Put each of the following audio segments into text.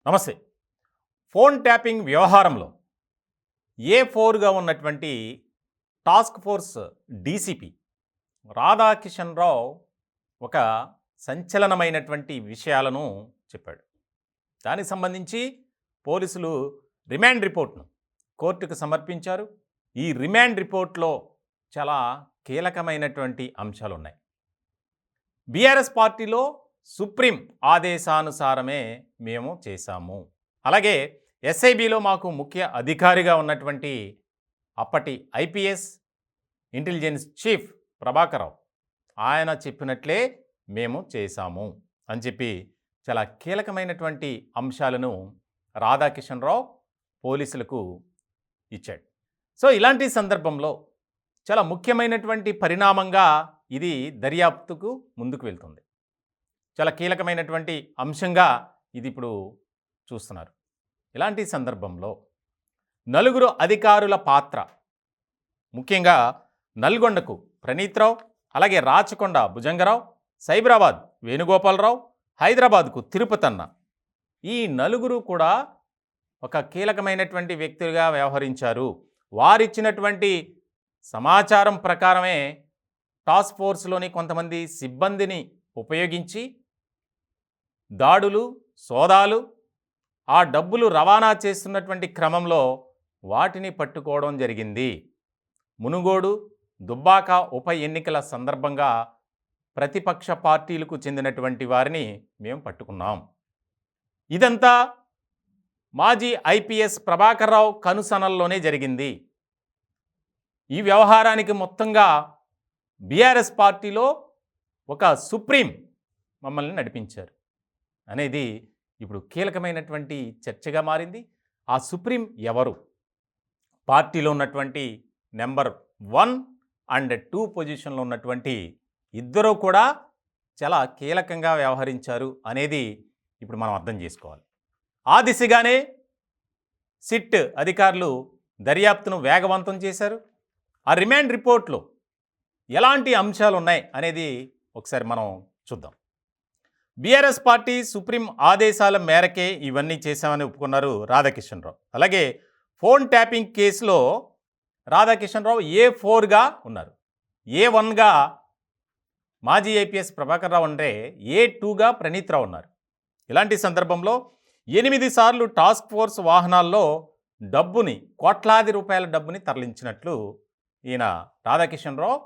నమస్తే. Phone tapping వ్యవహారంలో ఏ4గా ఉన్నటువంటి టాస్క్ ఫోర్స్ డీసీపీ రాధాకిషన్ రావు ఒక సంచలనమైనటువంటి విషయాలను చెప్పాడు. దానికి సంబంధించి పోలీసులు రిమాండ్ రిపోర్ట్ను కోర్టుకు సమర్పించారు. ఈ రిమాండ్ రిపోర్ట్లో చాలా కీలకమైనటువంటి అంశాలు ఉన్నాయి. బీఆర్ఎస్ పార్టీలో సుప్రీం ఆదేశానుసారమే మేము చేశాము. అలాగే ఎస్ఐబిలో మాకు ముఖ్య అధికారిగా ఉన్నటువంటి అప్పటి ఐపీఎస్ ఇంటెలిజెన్స్ చీఫ్ ప్రభాకరరావు ఆయన చెప్పినట్లే మేము చేశాము అని చెప్పి చాలా కీలకమైనటువంటి అంశాలను రాధాకిషన్ రావు పోలీసులకు ఇచ్చాడు. సో ఇలాంటి సందర్భంలో చాలా ముఖ్యమైనటువంటి పరిణామంగా ఇది దర్యాప్తుకు ముందుకు వెళ్తుంది. చాలా కీలకమైనటువంటి అంశంగా ఇది ఇప్పుడు చూస్తున్నారు. ఇలాంటి సందర్భంలో నలుగురు అధికారుల పాత్ర, ముఖ్యంగా నల్గొండకు ప్రణీత్రావు, అలాగే రాచకొండ భుజంగరావు, సైబరాబాద్ వేణుగోపాలరావు, హైదరాబాద్కు తిరుపతన్న, ఈ నలుగురు కూడా ఒక కీలకమైనటువంటి వ్యక్తులుగా వ్యవహరించారు. వారిచ్చినటువంటి సమాచారం ప్రకారమే టాస్క్ ఫోర్స్లోని కొంతమంది సిబ్బందిని ఉపయోగించి దాడులు, సోదాలు, ఆ డబ్బులు రవాణా చేస్తున్నటువంటి క్రమంలో వాటిని పట్టుకోవడం జరిగింది. మునుగోడు, దుబ్బాక ఉప ఎన్నికల సందర్భంగా ప్రతిపక్ష పార్టీలకు చెందినటువంటి వారిని మేము పట్టుకున్నాం. ఇదంతా మాజీ ఐపీఎస్ ప్రభాకర్రావు కనుసనల్లోనే జరిగింది. ఈ వ్యవహారానికి మొత్తంగా బీఆర్ఎస్ పార్టీలో ఒక సుప్రీం మమ్మల్ని నడిపించారు అనేది ఇప్పుడు కీలకమైనటువంటి చర్చగా మారింది. ఆ సుప్రీం ఎవరు? పార్టీలో ఉన్నటువంటి నెంబర్ 1 అండ్ 2 పొజిషన్లో ఉన్నటువంటి ఇద్దరూ కూడా చాలా కీలకంగా వ్యవహరించారు అనేది ఇప్పుడు మనం అర్థం చేసుకోవాలి. ఆ దిశగానే సిట్ అధికారులు దర్యాప్తును వేగవంతం చేశారు. ఆ రిమాండ్ రిపోర్ట్లో ఎలాంటి అంశాలు ఉన్నాయి అనేది ఒకసారి మనం చూద్దాం. బీఆర్ఎస్ పార్టీ సుప్రీం ఆదేశాల మేరకే ఇవన్నీ చేశామని ఒప్పుకున్నారు రాధాకిషన్ రావు. అలాగే ఫోన్ ట్యాపింగ్ కేసులో రాధాకిషన్ రావు ఏ4గా ఉన్నారు. ఏ1గా మాజీ ఐపీఎస్ ప్రభాకర్ రావు అంటే ఏ2గా ప్రణీత్ రావు ఉన్నారు. ఇలాంటి సందర్భంలో 8 సార్లు టాస్క్ ఫోర్స్ వాహనాల్లో డబ్బుని, కోట్లాది రూపాయల డబ్బుని తరలించినట్లు ఈయన రాధాకిషన్ రావు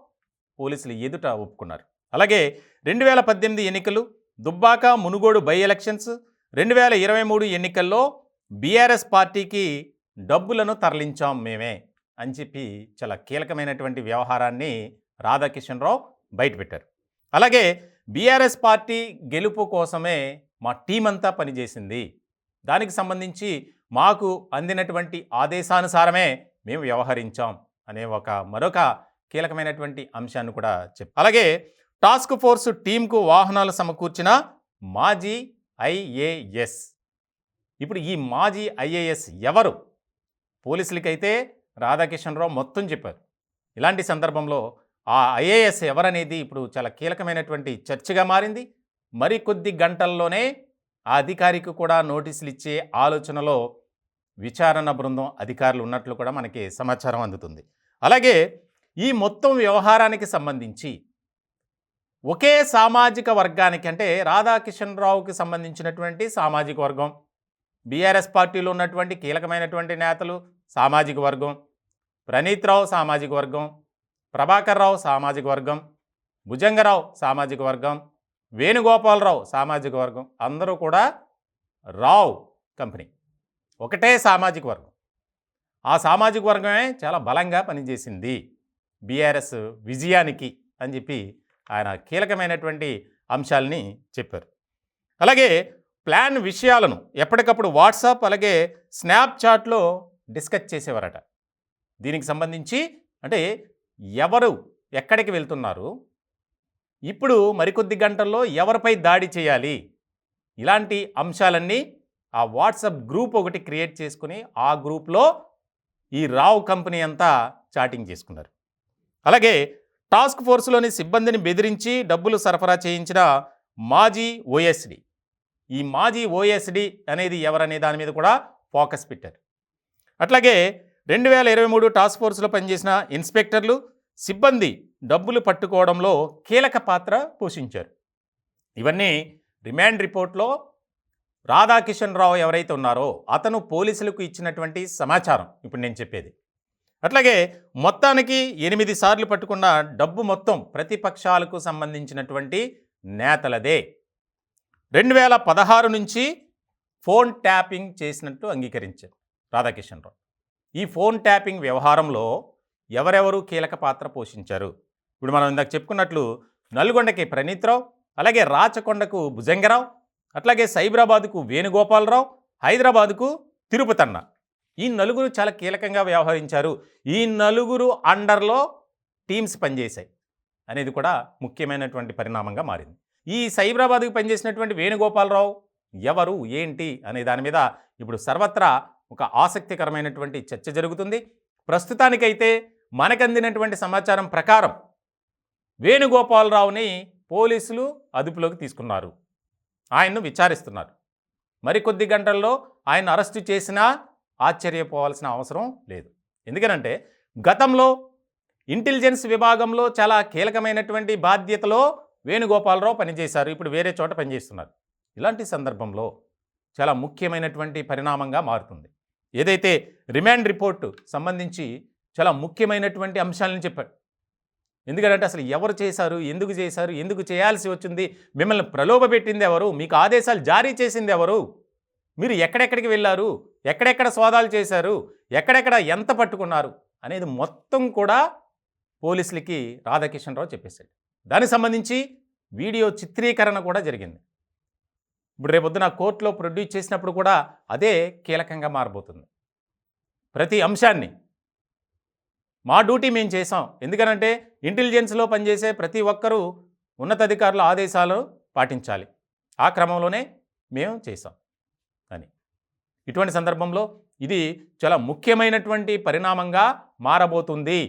పోలీసులు ఎదుట ఒప్పుకున్నారు. అలాగే 2018 ఎన్నికలు, దుబ్బాక మునుగోడు బై ఎలక్షన్స్, 2023 ఎన్నికల్లో బీఆర్ఎస్ పార్టీకి డబ్బులను తరలించాం మేమే అని చెప్పి చాలా కీలకమైనటువంటి వ్యవహారాన్ని రాధాకిషన్ రావు బయటపెట్టారు. అలాగే బీఆర్ఎస్ పార్టీ గెలుపు కోసమే మా టీం అంతా పనిచేసింది. దానికి సంబంధించి మాకు అందినటువంటి ఆదేశానుసారమే మేము వ్యవహరించాం అనే మరొక కీలకమైనటువంటి అంశాన్ని కూడా చెప్పారు. అలాగే టాస్క్ ఫోర్స్ టీంకు వాహనాలు సమకూర్చిన మాజీ ఐఏఎస్. ఇప్పుడు ఈ మాజీ ఐఏఎస్ ఎవరు? పోలీసులకైతే రాధాకిషన్ రావు మొత్తం చెప్పారు. ఇలాంటి సందర్భంలో ఆ ఐఏఎస్ ఎవరనేది ఇప్పుడు చాలా కీలకమైనటువంటి చర్చగా మారింది. మరికొద్ది గంటల్లోనే ఆ అధికారికి కూడా నోటీసులు ఇచ్చే ఆలోచనలో విచారణ బృందం అధికారులు ఉన్నట్లు కూడా మనకి సమాచారం అందుతుంది. అలాగే ఈ మొత్తం వ్యవహారానికి సంబంధించి ఒకే సామాజిక వర్గానికి, అంటే రాధాకిషన్ రావుకి సంబంధించినటువంటి సామాజిక వర్గం, బీఆర్ఎస్ పార్టీలో ఉన్నటువంటి కీలకమైనటువంటి నేతలు సామాజిక వర్గం, ప్రణీత్ రావు సామాజిక వర్గం, ప్రభాకర్ రావు సామాజిక వర్గం, భుజంగరావు సామాజిక వర్గం, వేణుగోపాలరావు సామాజిక వర్గం, అందరూ కూడా రావు కంపెనీ, ఒకటే సామాజిక వర్గం. ఆ సామాజిక వర్గమే చాలా బలంగా పనిచేసింది బీఆర్ఎస్ విజయానికి అని చెప్పి ఆయన కీలకమైనటువంటి అంశాలని చెప్పారు. అలాగే ప్లాన్ విషయాలను ఎప్పటికప్పుడు వాట్సాప్ అలాగే స్నాప్చాట్లో డిస్కస్ చేసేవారట. దీనికి సంబంధించి అంటే ఎవరు ఎక్కడికి వెళ్తున్నారు, ఇప్పుడు మరికొద్ది గంటల్లో ఎవరిపై దాడి చేయాలి, ఇలాంటి అంశాలన్నీ ఆ వాట్సాప్ గ్రూప్ ఒకటి క్రియేట్ చేసుకుని ఆ గ్రూప్లో ఈ రావు కంపెనీ అంతా చాటింగ్ చేసుకున్నారు. అలాగే టాస్క్ ఫోర్స్లోని సిబ్బందిని బెదిరించి డబ్బులు సరఫరా చేయించిన మాజీ ఓఎస్డి, ఈ మాజీ ఓఎస్డి అనేది ఎవరనే దాని మీద కూడా ఫోకస్ పెట్టారు. అట్లాగే 2023 టాస్క్ ఫోర్స్లో పనిచేసిన ఇన్స్పెక్టర్లు, సిబ్బంది డబ్బులు పట్టుకోవడంలో కీలక పాత్ర పోషించారు. ఇవన్నీ రిమాండ్ రిపోర్ట్లో రాధాకిషన్ రావు ఎవరైతే ఉన్నారో అతను పోలీసులకు ఇచ్చినటువంటి సమాచారం ఇప్పుడు నేను చెప్పేది. అట్లాగే మొత్తానికి 8 సార్లు పట్టుకున్న డబ్బు మొత్తం ప్రతిపక్షాలకు సంబంధించినటువంటి నేతలదే. 2016 నుంచి ఫోన్ ట్యాపింగ్ చేసినట్టు అంగీకరించారు రాధాకిషన్ రావు. ఈ ఫోన్ ట్యాపింగ్ వ్యవహారంలో ఎవరెవరు కీలక పాత్ర పోషించారు? ఇప్పుడు మనం ఇందాక చెప్పుకున్నట్లు నల్గొండకి ప్రణీత్రావు, అలాగే రాచకొండకు భుజంగరావు, అట్లాగే సైబరాబాద్కు వేణుగోపాలరావు, హైదరాబాద్కు తిరుపతన్న. ఈ నలుగురు చాలా కీలకంగా వ్యవహరించారు. ఈ నలుగురు అండర్లో టీమ్స్ పనిచేశాయి అనేది కూడా ముఖ్యమైనటువంటి పరిణామంగా మారింది. ఈ సైబరాబాద్కు పనిచేసినటువంటి వేణుగోపాలరావు ఎవరు, ఏంటి అనే దాని మీద ఇప్పుడు సర్వత్రా ఒక ఆసక్తికరమైనటువంటి చర్చ జరుగుతుంది. ప్రస్తుతానికైతే మనకు అందినటువంటి సమాచారం ప్రకారం వేణుగోపాలరావుని పోలీసులు అదుపులోకి తీసుకున్నారు. ఆయన్ను విచారిస్తున్నారు. మరికొద్ది గంటల్లో ఆయన అరెస్టు చేసినా ఆశ్చర్యపోవాల్సిన అవసరం లేదు. ఎందుకనంటే గతంలో ఇంటెలిజెన్స్ విభాగంలో చాలా కీలకమైనటువంటి బాధ్యతలో వేణుగోపాలరావు పనిచేశారు. ఇప్పుడు వేరే చోట పనిచేస్తున్నారు. ఇలాంటి సందర్భంలో చాలా ముఖ్యమైనటువంటి పరిణామంగా మారుతుంది. ఏదైతే రిమాండ్ రిపోర్టు సంబంధించి చాలా ముఖ్యమైనటువంటి అంశాలను చెప్పాడు. ఎందుకంటే అసలు ఎవరు చేశారు, ఎందుకు చేయాల్సి వచ్చింది, మిమ్మల్ని ప్రలోభపెట్టింది ఎవరు, మీకు ఆదేశాలు జారీ చేసింది ఎవరు, మీరు ఎక్కడెక్కడికి వెళ్ళారు, ఎక్కడెక్కడ సోదాలు చేశారు, ఎక్కడెక్కడ ఎంత పట్టుకున్నారు అనేది మొత్తం కూడా పోలీసులకి రాధాకిషన్ రావు చెప్పేశాడు. దానికి సంబంధించి వీడియో చిత్రీకరణ కూడా జరిగింది. ఇప్పుడు రేపొద్దున కోర్టులో ప్రొడ్యూస్ చేసినప్పుడు కూడా అదే కీలకంగా మారబోతుంది. ప్రతి అంశాన్ని మా డ్యూటీ మేము చేసాం, ఎందుకనంటే ఇంటెలిజెన్స్లో పనిచేసే ప్రతి ఒక్కరూ ఉన్నతాధికారుల ఆదేశాలు పాటించాలి, ఆ క్రమంలోనే మేము చేసాం అని. ఇటువంటి సందర్భంలో ఇది చాలా ముఖ్యమైనటువంటి పరిణామంగా మారబోతుంది.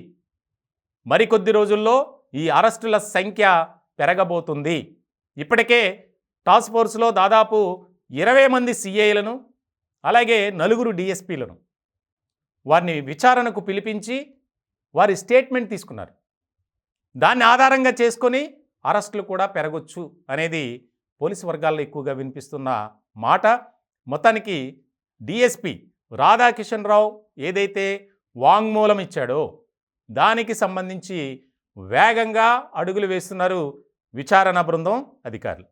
మరికొద్ది రోజుల్లో ఈ అరెస్టుల సంఖ్య పెరగబోతుంది. ఇప్పటికే టాస్క్ ఫోర్స్లో దాదాపు 20 మంది సిఐలను, అలాగే 4 డిఎస్పీలను వారిని విచారణకు పిలిపించి వారి స్టేట్మెంట్ తీసుకున్నారు. దాన్ని ఆధారంగా చేసుకొని అరెస్టులు కూడా పెరగొచ్చు అనేది పోలీసు వర్గాల్లో ఎక్కువగా వినిపిస్తున్న మాట. మొత్తానికి డిఎస్పి రాధాకిషన్ రావు ఏదైతే వాంగ్మూలం ఇచ్చాడో దానికి సంబంధించి వేగంగా అడుగులు వేస్తున్నారు విచారణ బృందం అధికారులు.